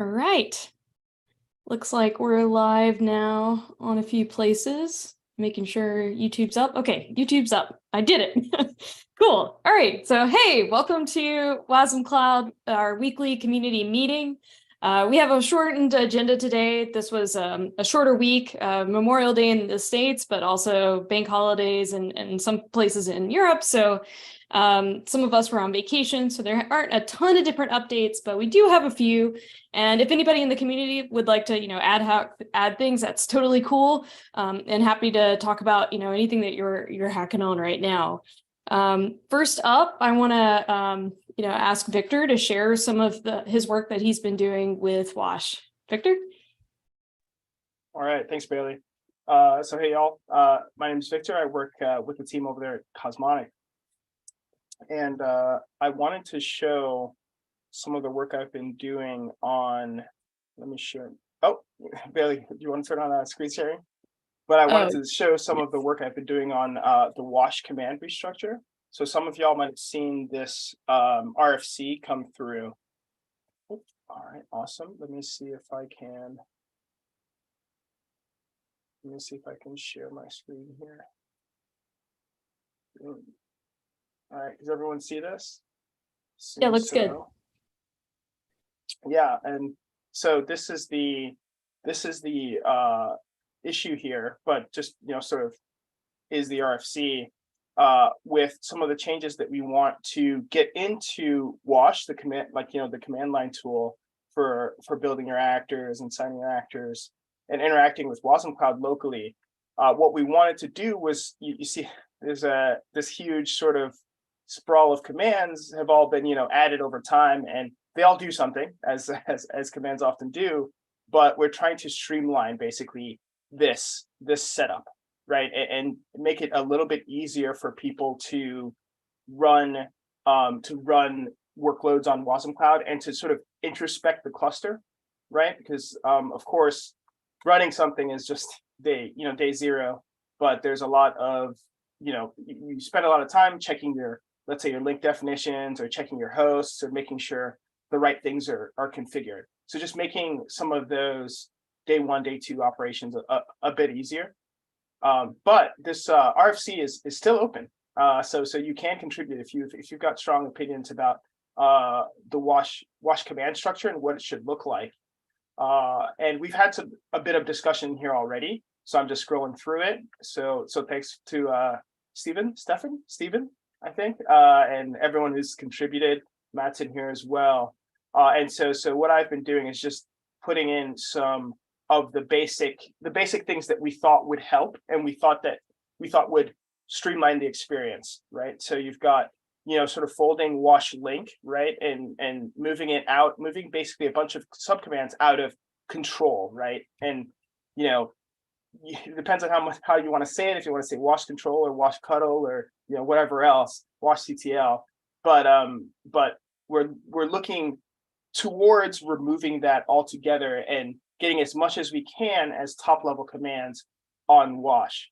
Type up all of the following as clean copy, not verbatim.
All right. Looks like we're live now on a few places. Making sure YouTube's up. Okay, YouTube's up. I did it. Cool. All right. So, hey, welcome to wasmCloud, our weekly community meeting. We have a shortened agenda today. This was a shorter week, Memorial Day in the States, but also bank holidays and some places in Europe. So some of us were on vacation, so there aren't a ton of different updates, but we do have a few. And if anybody in the community would like to, add things, that's totally cool. And happy to talk about, anything that you're hacking on right now. First up, I want to, ask Victor to share some of his work that he's been doing with Wash. Victor? All right, thanks, Bailey. So hey, y'all. My name is Victor. I work with the team over there at Cosmonic. And I wanted to show some of the work I've been doing on, let me share. Oh, Bailey, do you want to turn on screen sharing? But I wanted to show some of the work I've been doing on the wash command restructure. So some of y'all might have seen this RFC come through. All right, awesome. Let me see if I can share my screen here. All right, does everyone see this? Yeah, looks good. Yeah, and so this is the issue here, but just sort of is the RFC with some of the changes that we want to get into Wash, the command, the command line tool for building your actors and signing your actors and interacting with wasmCloud locally. What we wanted to do was, you see, there's this huge sort of sprawl of commands have all been added over time, and they all do something as commands often do, but we're trying to streamline basically this setup, right, and make it a little bit easier for people to run workloads on wasmCloud and to sort of introspect the cluster, right? Because of course running something is just day zero, but there's a lot of you spend a lot of time checking your, let's say, your link definitions or checking your hosts or making sure the right things are configured. So just making some of those day one, day two operations a bit easier. But this RFC is still open. So you can contribute if you've got strong opinions about the wash command structure and what it should look like. And we've had a bit of discussion here already. So I'm just scrolling through it. So thanks to Stephen, I think, and everyone who's contributed. Matt's in here as well. And so what I've been doing is just putting in some of the basic things that we thought would help, and we thought would streamline the experience, right? So you've got sort of folding wash link, right, and moving basically a bunch of subcommands out of control, right? And it depends on how you want to say it, if you want to say wash control or wash cuddle or whatever else, wash CTL, but we're looking towards removing that altogether and getting as much as we can as top level commands on wash.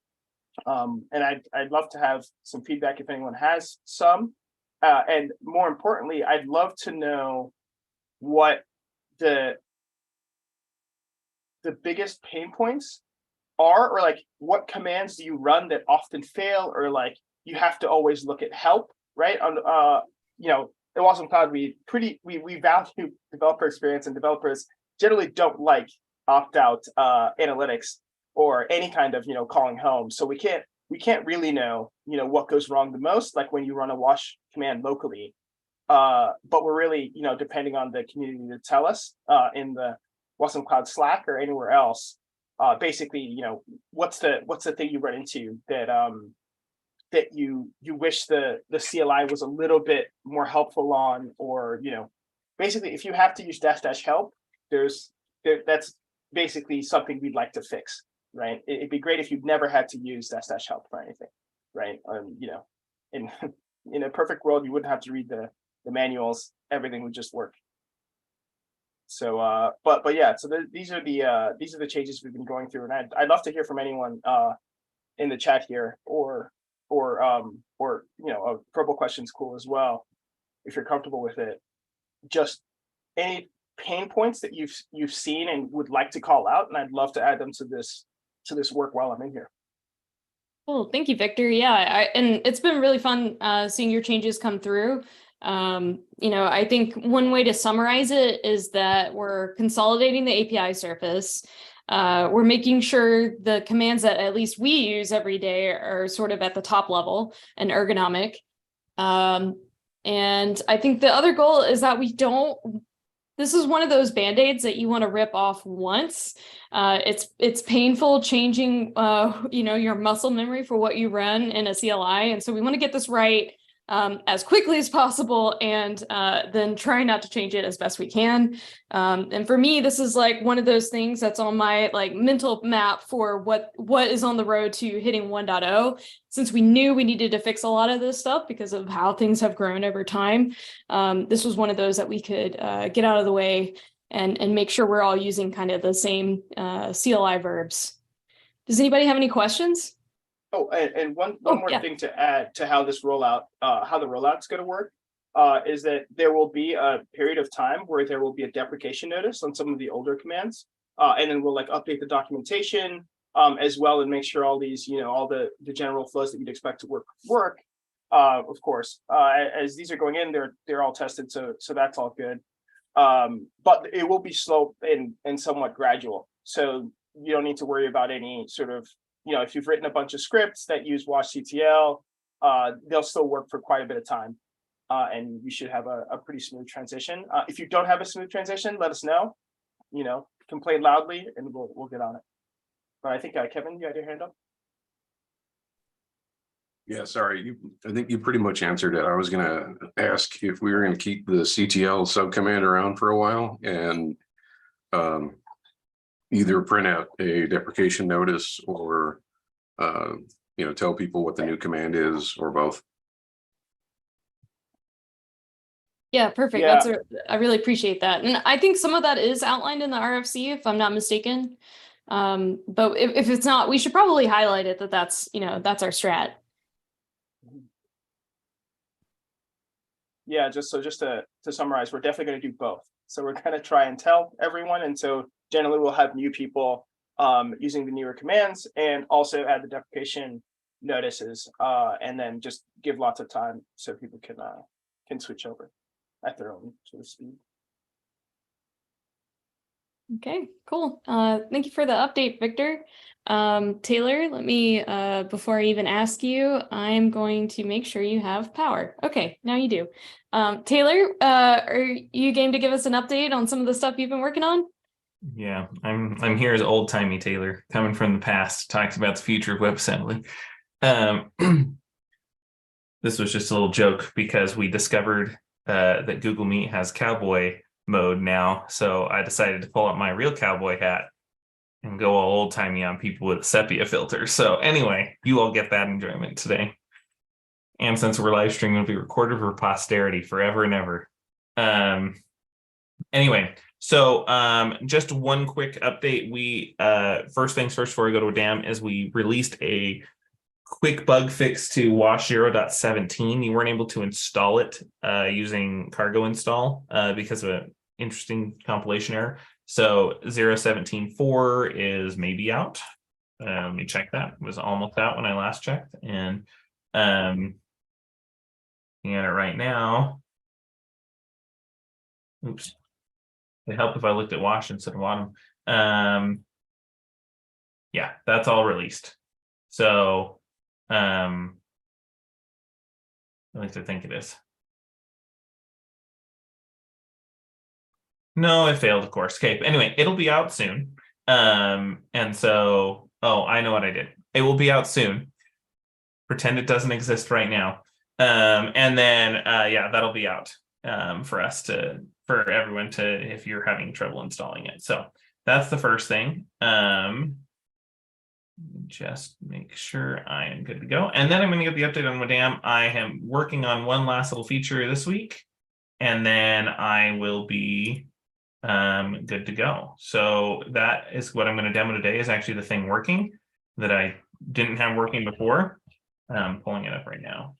And I'd love to have some feedback if anyone has some, and more importantly, I'd love to know what the biggest pain points are, or like what commands do you run that often fail, or like you have to always look at help, right? On in wasmCloud, we value developer experience, and developers generally don't like opt-out analytics or any kind of calling home. So we can't really know what goes wrong the most, like when you run a wash command locally. But we're really depending on the community to tell us in the wasmCloud Slack or anywhere else. Basically, what's the thing you run into that you wish the CLI was a little bit more helpful on, or basically if you have to use --help, that's basically something we'd like to fix, right? It'd be great if you'd never had to use --help for anything, right? In a perfect world, you wouldn't have to read the manuals; everything would just work. So, but yeah. So these are the changes we've been going through, and I'd love to hear from anyone in the chat here, or a verbal question's cool as well, if you're comfortable with it. Just any pain points that you've seen and would like to call out, and I'd love to add them to this work while I'm in here. Cool. Thank you, Victor. Yeah, and it's been really fun seeing your changes come through. I think one way to summarize it is that we're consolidating the API surface. We're making sure the commands that at least we use every day are sort of at the top level and ergonomic. And I think the other goal is that this is one of those band-aids that you want to rip off once. It's painful changing, your muscle memory for what you run in a CLI. And so we want to get this right as quickly as possible, and then try not to change it as best we can. And for me, this is like one of those things that's on my mental map for what is on the road to hitting 1.0, since we knew we needed to fix a lot of this stuff because of how things have grown over time. This was one of those that we could get out of the way and make sure we're all using kind of the same CLI verbs. Does anybody have any questions? Oh, and one more thing to add to how this rollout, how the rollout's going to work, is that there will be a period of time where there will be a deprecation notice on some of the older commands, and then we'll update the documentation as well, and make sure all these, all the general flows that you'd expect to work. Of course, as these are going in, they're all tested, so that's all good. But it will be slow and somewhat gradual, so you don't need to worry about any sort of, if you've written a bunch of scripts that use wasmCTL, they'll still work for quite a bit of time, and you should have a pretty smooth transition. If you don't have a smooth transition, let us know. Complain loudly, and we'll get on it. But I think Kevin, you had your hand up. Yeah, sorry. I think you pretty much answered it. I was going to ask if we were going to keep the CTL subcommand around for a while and either print out a deprecation notice or, tell people what the new command is, or both. Yeah, perfect. Yeah. I really appreciate that. And I think some of that is outlined in the RFC, if I'm not mistaken. But if it's not, we should probably highlight it that's our strat. Yeah, just to summarize, we're definitely going to do both. So we're going to try and tell everyone, and so generally we'll have new people using the newer commands, and also add the deprecation notices, and then just give lots of time so people can switch over at their own sort of speed. Okay, cool. Thank you for the update, Victor. Taylor, let me, before I even ask you, I'm going to make sure you have power. Okay, now you do. Taylor, are you game to give us an update on some of the stuff you've been working on? Yeah, I'm here as old-timey Taylor, coming from the past, talks about the future of WebAssembly. This was just a little joke because we discovered that Google Meet has cowboy mode now, so I decided to pull up my real cowboy hat and go all old-timey on people with a sepia filter. So anyway, you all get that enjoyment today. And since we're live streaming, it'll be recorded for posterity forever and ever. Anyway, so just one quick update. We first things first, before we go to WDAM, is we released a quick bug fix to wash 0.17. You weren't able to install it using cargo install because of an interesting compilation error. So 0.17.4 is maybe out. Let me check that. It was almost out when I last checked, and looking at it right now. Oops. It'd help if I looked at wash instead of bottom. Yeah, that's all released. So at least I think it is. No, it failed, of course. Okay, but anyway, it'll be out soon. And so, oh, I know what I did. It will be out soon. Pretend it doesn't exist right now. And then, yeah, that'll be out for everyone to, if you're having trouble installing it. So that's the first thing. Just make sure I am good to go. And then I'm going to get the update on WDAM. I am working on one last little feature this week, and then I will be good to go. So that is what I'm going to demo today, is actually the thing working that I didn't have working before. I'm pulling it up right now.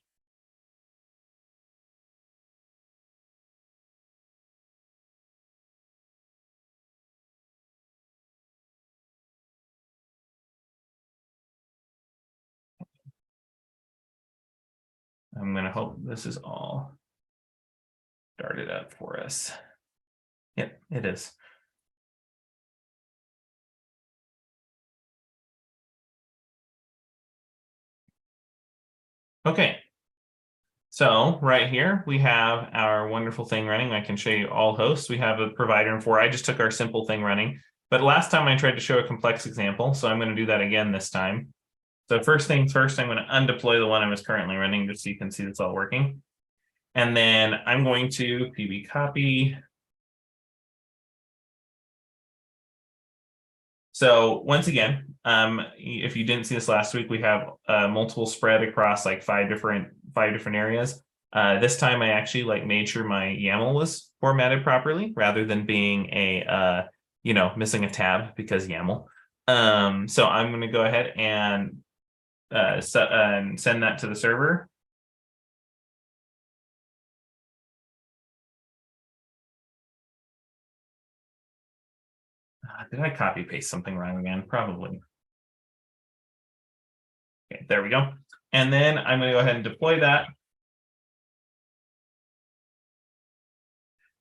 I'm going to hope this is all started up for us. Yep, it is. Okay. So right here, we have our wonderful thing running. I can show you all hosts. We have a provider and four. I just took our simple thing running. But last time I tried to show a complex example, so I'm going to do that again this time. So first things first, I'm going to undeploy the one I was currently running just so you can see it's all working. And then I'm going to pb copy. So once again, if you didn't see this last week, we have multiple spread across like five different areas. This time I actually made sure my YAML was formatted properly rather than being a missing a tab because YAML. So I'm going to go ahead and send that to the server. Did I copy paste something wrong again? Probably. Okay, there we go. And then I'm going to go ahead and deploy that.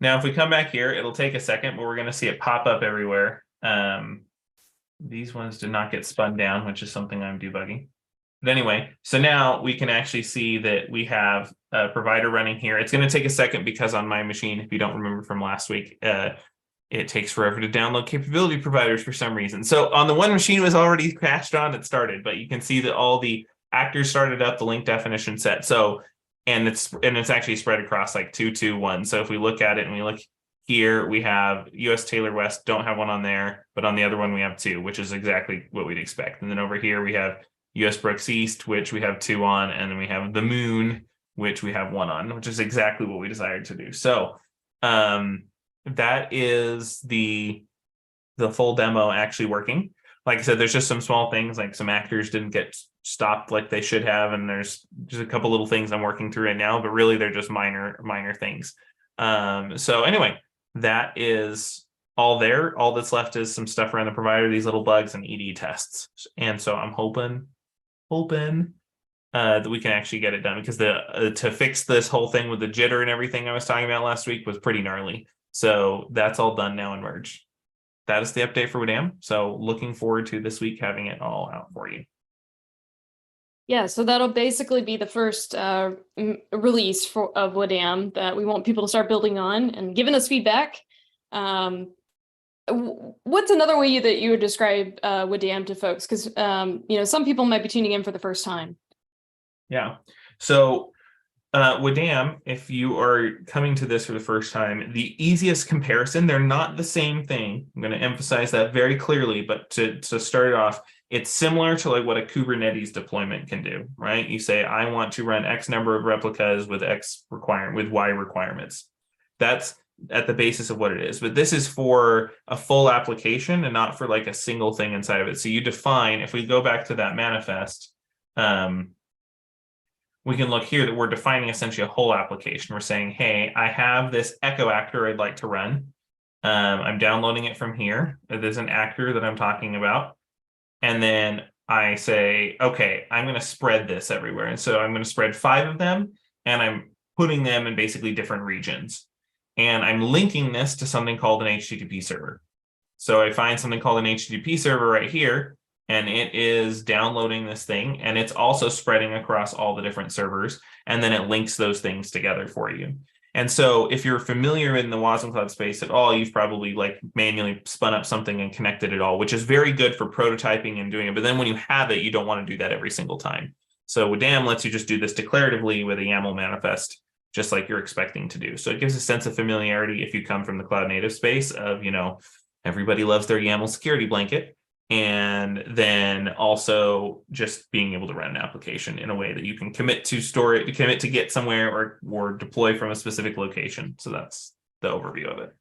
Now, if we come back here, it'll take a second, but we're going to see it pop up everywhere. These ones did not get spun down, which is something I'm debugging. But anyway, so now we can actually see that we have a provider running here. It's going to take a second because on my machine, if you don't remember from last week, it takes forever to download capability providers for some reason. So on the one machine was already crashed on, it started, but you can see that all the actors started up, the link definition set. So, and it's actually spread across like 221. So if we look at it and we look here, we have US Taylor West, don't have one on there, but on the other one we have two, which is exactly what we'd expect. And then over here we have US Brooks East, which we have two on, and then we have the Moon, which we have one on, which is exactly what we desired to do. So that is the full demo actually working. Like I said, there's just some small things, like some actors didn't get stopped like they should have, and there's just a couple little things I'm working through right now, but really they're just minor things. So anyway, that is all there. All that's left is some stuff around the provider, these little bugs and ED tests. And so I'm hoping that we can actually get it done, because to fix this whole thing with the jitter and everything I was talking about last week was pretty gnarly. So that's all done now in Merge. That is the update for WDAM. So looking forward to this week having it all out for you. Yeah, so that'll basically be the first release of WDAM that we want people to start building on and giving us feedback. What's another way that you would describe WDAM to folks? Because some people might be tuning in for the first time. Yeah. So WDAM, if you are coming to this for the first time, the easiest comparison, they're not the same thing. I'm going to emphasize that very clearly, but to start it off, it's similar to like what a Kubernetes deployment can do, right? You say, I want to run X number of replicas with Y requirements. That's at the basis of what it is. But this is for a full application and not for like a single thing inside of it. So you define, if we go back to that manifest, we can look here that we're defining essentially a whole application. We're saying, hey, I have this echo actor I'd like to run. I'm downloading it from here. There's an actor that I'm talking about. And then I say, okay, I'm going to spread this everywhere. And so I'm going to spread 5 of them, and I'm putting them in basically different regions. And I'm linking this to something called an HTTP server. So I find something called an HTTP server right here, and it is downloading this thing, and it's also spreading across all the different servers, and then it links those things together for you. And so if you're familiar in the wasmCloud space at all, you've probably like manually spun up something and connected it all, which is very good for prototyping and doing it. But then when you have it, you don't want to do that every single time. So WDAM lets you just do this declaratively with a YAML manifest, just like you're expecting to do. So it gives a sense of familiarity if you come from the cloud native space of, everybody loves their YAML security blanket. And then also just being able to run an application in a way that you can commit to store it, commit to get somewhere or deploy from a specific location. So that's the overview of it.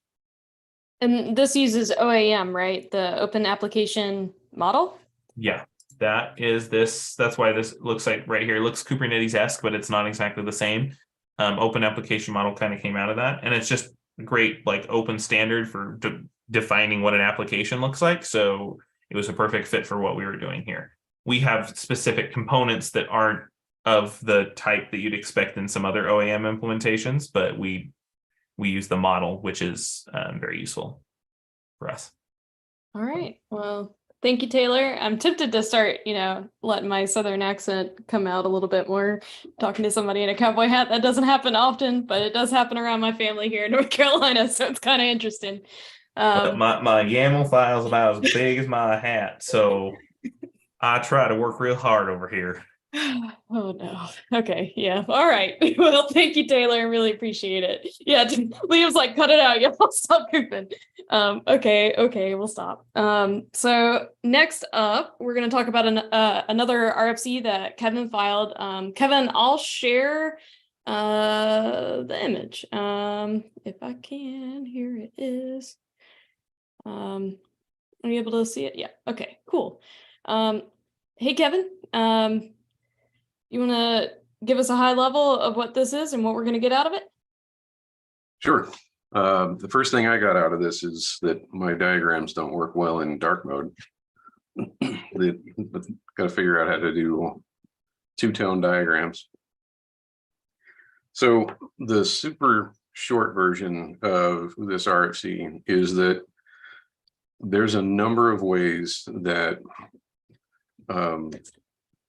And this uses OAM, right? The open application model? Yeah, that is this. That's why this looks like right here, it looks Kubernetes-esque, but it's not exactly the same. Open application model kind of came out of that. And it's just a great like open standard for defining what an application looks like. So it was a perfect fit for what we were doing here. We have specific components that aren't of the type that you'd expect in some other OAM implementations, but we use the model, which is very useful for us. All right. Well, thank you, Taylor. I'm tempted to start, letting my Southern accent come out a little bit more, talking to somebody in a cowboy hat. That doesn't happen often, but it does happen around my family here in North Carolina, so it's kind of interesting. My YAML file is about as big as my hat, so I try to work real hard over here. Oh no. Okay. Yeah. All right. Well, thank you, Taylor. I really appreciate it. Yeah. Liam's like, cut it out. Yeah. I'll stop goofing. Okay. We'll stop. So next up, we're going to talk about another RFC that Kevin filed. Kevin, I'll share the image. If I can, here it is. Are you able to see it? Yeah. Okay, cool. Hey, Kevin, you want to give us a high level of what this is and what we're going to get out of it? Sure. The first thing I got out of this is that my diagrams don't work well in dark mode. Got to figure out how to do two-tone diagrams. So the super short version of this RFC is that there's a number of ways that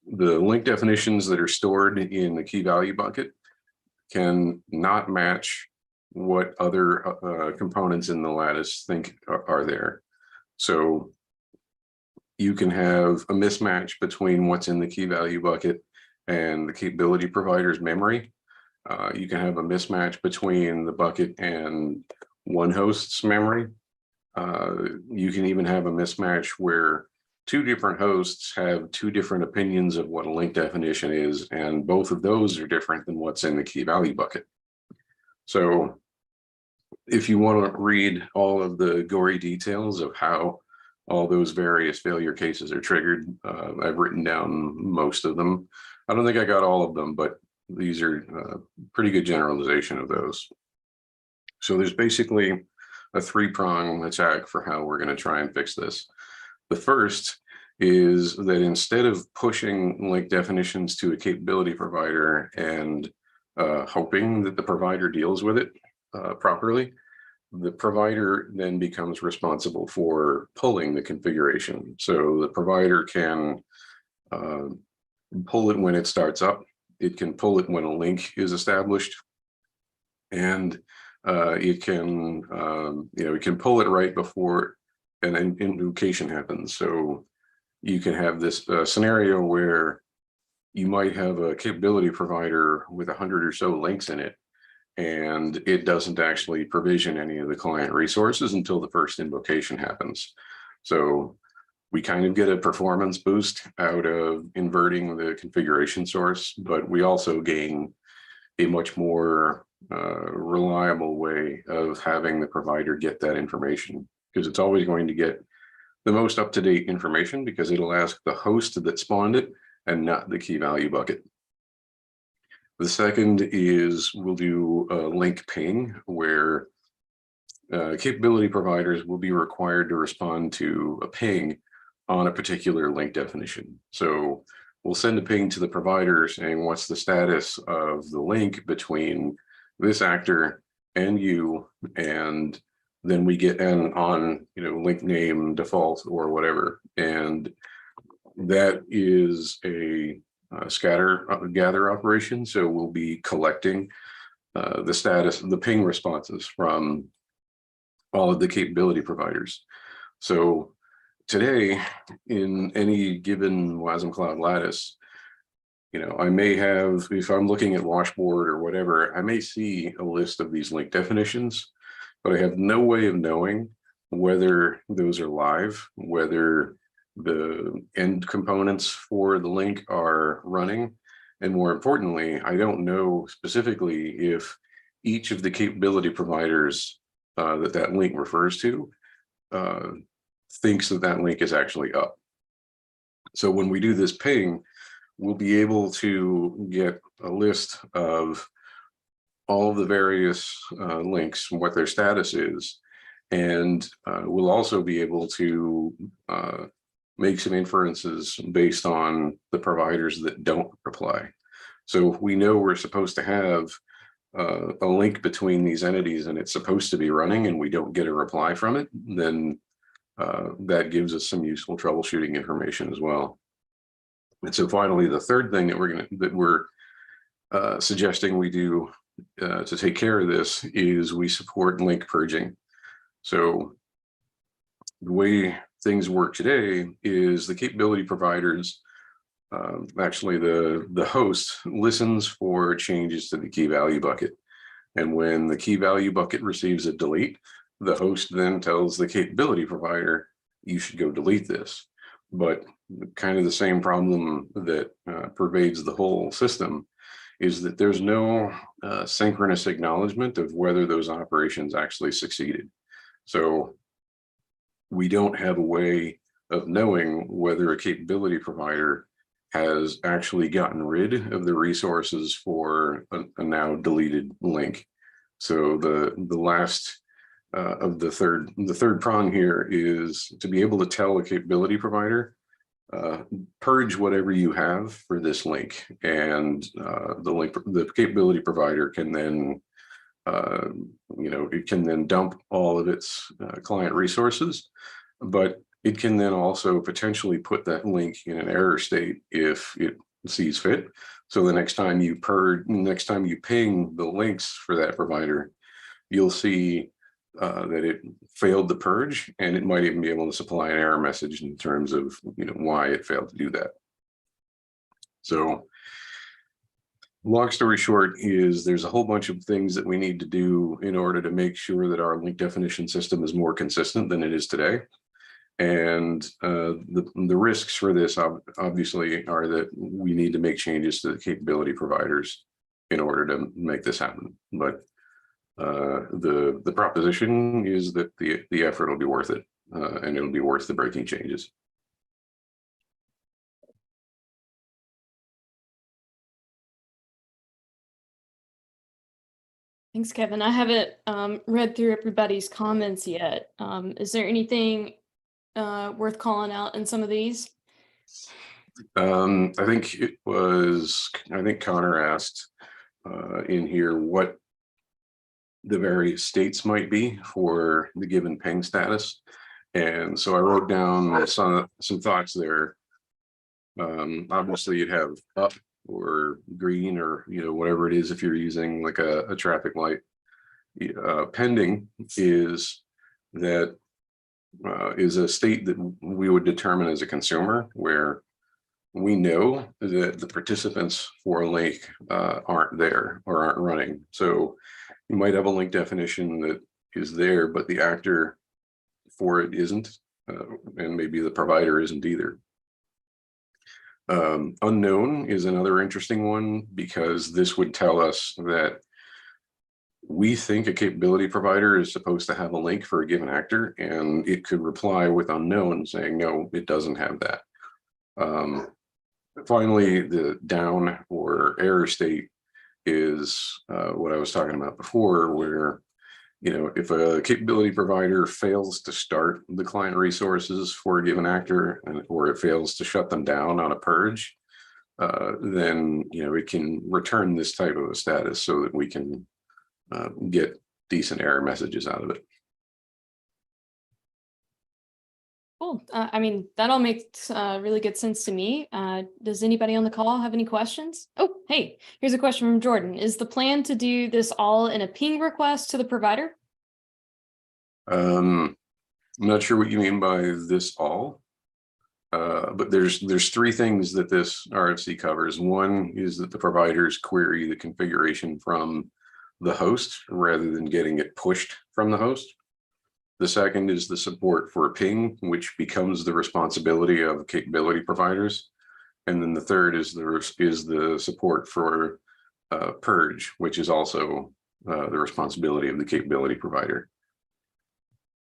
the link definitions that are stored in the key value bucket can not match what other components in the lattice think are there. So you can have a mismatch between what's in the key value bucket and the capability provider's memory. You can have a mismatch between the bucket and one host's memory. You can even have a mismatch where two different hosts have two different opinions of what a link definition is, and both of those are different than what's in the key value bucket. So if you want to read all of the gory details of how all those various failure cases are triggered, I've written down most of them. I don't think I got all of them, but these are pretty good generalization of those. So there's basically a three-prong attack for how we're going to try and fix this. The first is that instead of pushing link definitions to a capability provider and hoping that the provider deals with it properly, the provider then becomes responsible for pulling the configuration. So the provider can pull it when it starts up. It can pull it when a link is established, and it can it can pull it right before an invocation happens. So you can have this scenario where you might have a capability provider with 100 or so links in it, and it doesn't actually provision any of the client resources until the first invocation happens. So we kind of get a performance boost out of inverting the configuration source, but we also gain a much more reliable way of having the provider get that information, because it's always going to get the most up-to-date information because it'll ask the host that spawned it and not the key value bucket. The second is we'll do a link ping, where capability providers will be required to respond to a ping on a particular link definition. So we'll send a ping to the provider saying, what's the status of the link between this actor and you? And then we get an on, link name default or whatever. And that is a gather operation. So we'll be collecting the status of the ping responses from all of the capability providers. So today, in any given wasmCloud lattice, I may have, if I'm looking at washboard or whatever, I may see a list of these link definitions, but I have no way of knowing whether those are live, whether the end components for the link are running. And more importantly, I don't know specifically if each of the capability providers that link refers to thinks that link is actually up. So when we do this ping, we'll be able to get a list of all of the various links and what their status is. And we'll also be able to make some inferences based on the providers that don't reply. So if we know we're supposed to have a link between these entities and it's supposed to be running and we don't get a reply from it, then that gives us some useful troubleshooting information as well. And so finally, the third thing that we're suggesting we do to take care of this is we support link purging. So the way things work today is the capability providers, actually the host listens for changes to the key value bucket. And when the key value bucket receives a delete, the host then tells the capability provider, you should go delete this. But kind of the same problem that pervades the whole system is that there's no synchronous acknowledgement of whether those operations actually succeeded. So we don't have a way of knowing whether a capability provider has actually gotten rid of the resources for a now deleted link. So the last of the third prong here is to be able to tell a capability provider, purge whatever you have for this link, and the capability provider can then it can then dump all of its client resources, but it can then also potentially put that link in an error state if it sees fit. So the next time you ping the links for that provider, you'll see that it failed the purge, and it might even be able to supply an error message in terms of why it failed to do that. So long story short is there's a whole bunch of things that we need to do in order to make sure that our link definition system is more consistent than it is today. And the risks for this obviously are that we need to make changes to the capability providers in order to make this happen. But the proposition is that the effort will be worth it, and it'll be worth the breaking changes. Thanks, Kevin. I haven't read through everybody's comments yet. Is there anything worth calling out in some of these? I think Connor asked in here what the various states might be for the given ping status. And so I wrote down some thoughts there. Obviously you'd have up or green, or whatever it is if you're using like a traffic light. Pending is that is a state that we would determine as a consumer, where we know that the participants for a link aren't there or aren't running. So you might have a link definition that is there, but the actor for it isn't, and maybe the provider isn't either. Unknown is another interesting one, because this would tell us that we think a capability provider is supposed to have a link for a given actor, and it could reply with unknown saying, no, it doesn't have that. Finally, the down or error state is what I was talking about before, where if a capability provider fails to start the client resources for a given actor, or it fails to shut them down on a purge, then it can return this type of a status so that we can get decent error messages out of it. Cool. I mean, that all makes really good sense to me. Does anybody on the call have any questions? Oh, hey, here's a question from Jordan. Is the plan to do this all in a ping request to the provider? I'm not sure what you mean by this all, but there's three things that this RFC covers. One is that the providers query the configuration from the host rather than getting it pushed from the host. The second is the support for ping, which becomes the responsibility of capability providers. And then the third is the support for purge, which is also the responsibility of the capability provider.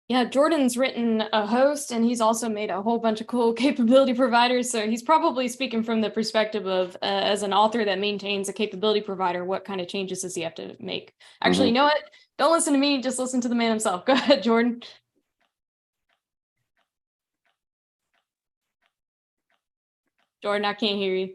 Yeah, Jordan's written a host, and he's also made a whole bunch of cool capability providers. So he's probably speaking from the perspective of, as an author that maintains a capability provider, what kind of changes does he have to make? Actually, you know what? Don't listen to me, just listen to the man himself. Go ahead, Jordan. Jordan, I can't hear you.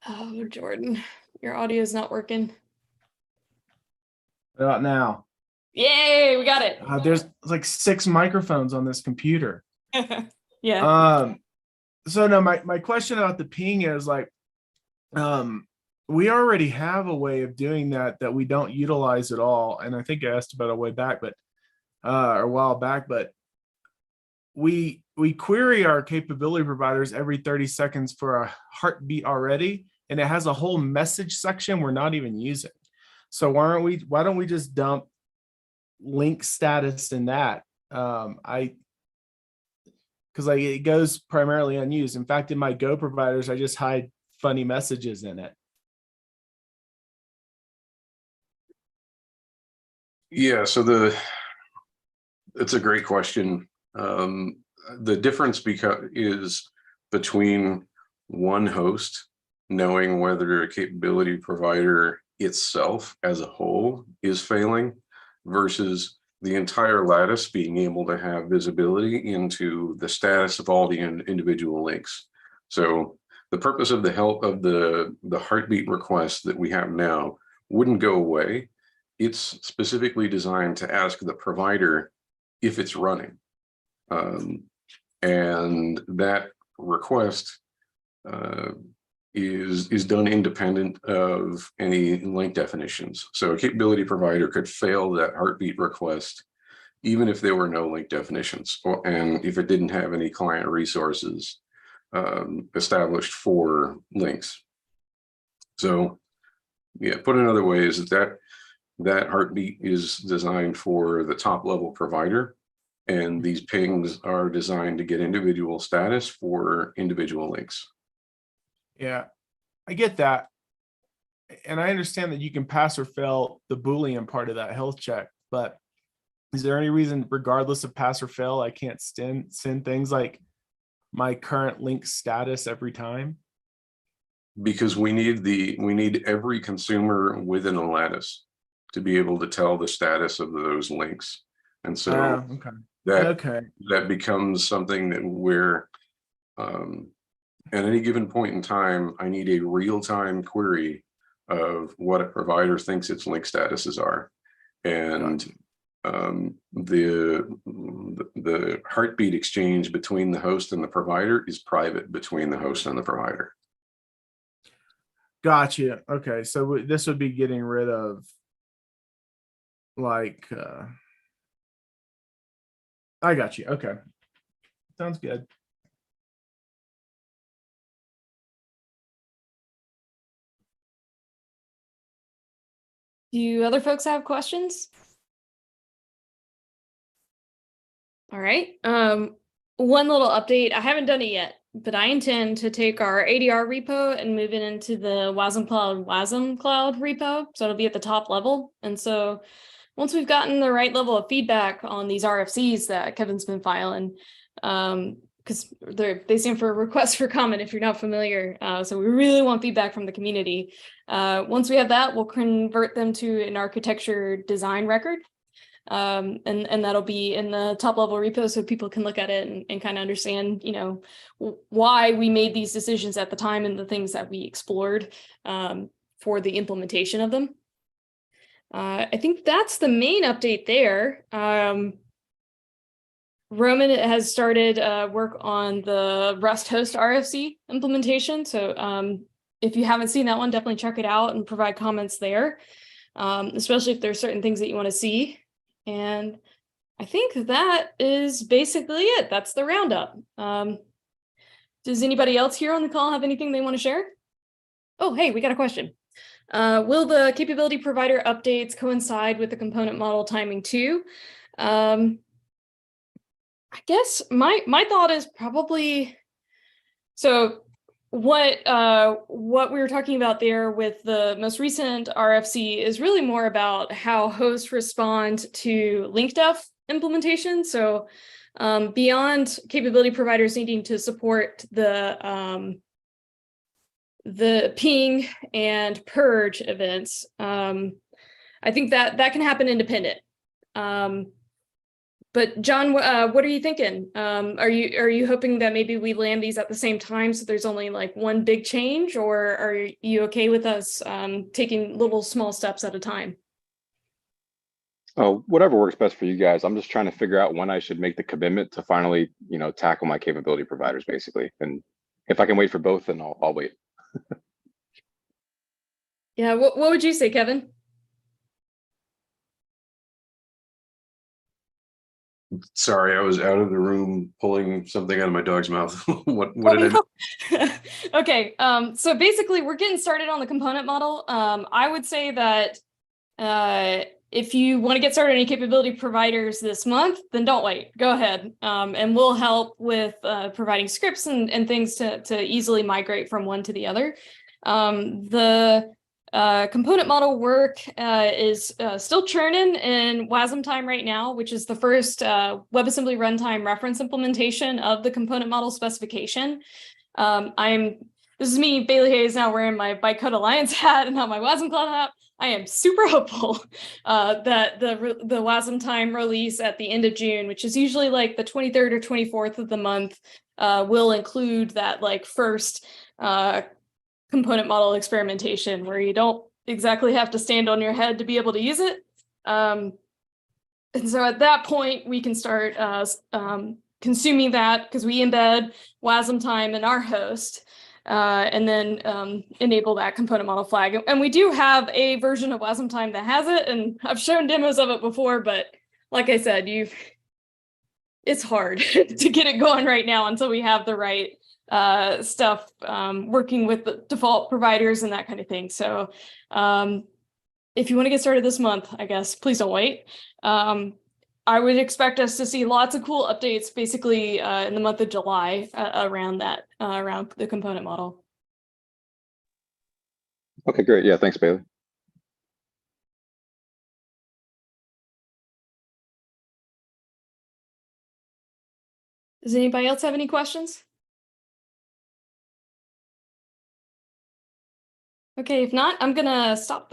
Oh, Jordan, your audio is not working. What about now? Yay, we got it. There's like 6 microphones on this computer. Yeah. So no, my question about the ping is like, we already have a way of doing that we don't utilize at all. And I think I asked about it a way back, but or a while back, but we query our capability providers every 30 seconds for a heartbeat already, and it has a whole message section we're not even using. So why don't we just dump link status in that? Because like it goes primarily unused. In fact, in my Go providers, I just hide funny messages in it. Yeah, so it's a great question. The difference is between one host knowing whether a capability provider itself as a whole is failing versus the entire lattice being able to have visibility into the status of all the individual links. So the purpose of the help of the heartbeat request that we have now wouldn't go away. It's specifically designed to ask the provider if it's running. And that request is done independent of any link definitions. So a capability provider could fail that heartbeat request even if there were no link definitions, and if it didn't have any client resources established for links. So yeah, put another way is that heartbeat is designed for the top level provider, and these pings are designed to get individual status for individual links. Yeah, I get that. And I understand that you can pass or fail the Boolean part of that health check, but is there any reason, regardless of pass or fail, I can't send things like my current link status every time? Because we need every consumer within a lattice to be able to tell the status of those links. And so that becomes something that we're at any given point in time, I need a real-time query of what a provider thinks its link statuses are. And the heartbeat exchange between the host and the provider is private between the host and the provider. Gotcha. Okay, so this would be getting rid of like I got you. Okay, sounds good. Do other folks have questions? All right. One little update. I haven't done it yet, but I intend to take our ADR repo and move it into the wasmCloud repo. So it'll be at the top level. And so once we've gotten the right level of feedback on these RFCs that Kevin's been filing, because they stand for requests for comment if you're not familiar. So we really want feedback from the community. Once we have that, we'll convert them to an architecture design record. And that'll be in the top level repo so people can look at it and kind of understand, why we made these decisions at the time and the things that we explored for the implementation of them. I think that's the main update there. Roman has started work on the Rust host RFC implementation. So if you haven't seen that one, definitely check it out and provide comments there, especially if there's certain things that you want to see. And I think that is basically it. That's the roundup. Does anybody else here on the call have anything they want to share? Oh, hey, we got a question. Will the capability provider updates coincide with the component model timing too? I guess my thought is probably, so what we were talking about there with the most recent RFC is really more about how hosts respond to link def implementation. So beyond capability providers needing to support the ping and purge events, I think that can happen independent. But John, what are you thinking? Are you hoping that maybe we land these at the same time so there's only like one big change, or are you okay with us taking little small steps at a time? Oh, whatever works best for you guys. I'm just trying to figure out when I should make the commitment to finally, tackle my capability providers, basically. And if I can wait for both, then I'll wait. Yeah, what would you say, Kevin? Sorry, I was out of the room pulling something out of my dog's mouth. What did I? Okay, so basically we're getting started on the component model. I would say that if you want to get started on any capability providers this month, then don't wait. Go ahead, and we'll help with providing scripts and things to easily migrate from one to the other. The component model work is still churning in wasmTime right now, which is the first WebAssembly runtime reference implementation of the component model specification. This is me, Bailey Hayes, now wearing my Bytecode Alliance hat and not my wasmCloud hat. I am super hopeful that the wasmTime release at the end of June, which is usually like the 23rd or 24th of the month, will include that like first component model experimentation where you don't exactly have to stand on your head to be able to use it. And so at that point, we can start consuming that because we embed wasmTime in our host and then enable that component model flag. And we do have a version of wasmTime that has it, and I've shown demos of it before, but like I said, it's hard to get it going right now until we have the right stuff working with the default providers and that kind of thing. So if you want to get started this month, I guess, please don't wait. I would expect us to see lots of cool updates basically in the month of July around that, around the component model. Okay, great. Yeah, thanks, Bailey. Does anybody else have any questions? Okay, if not, I'm gonna stop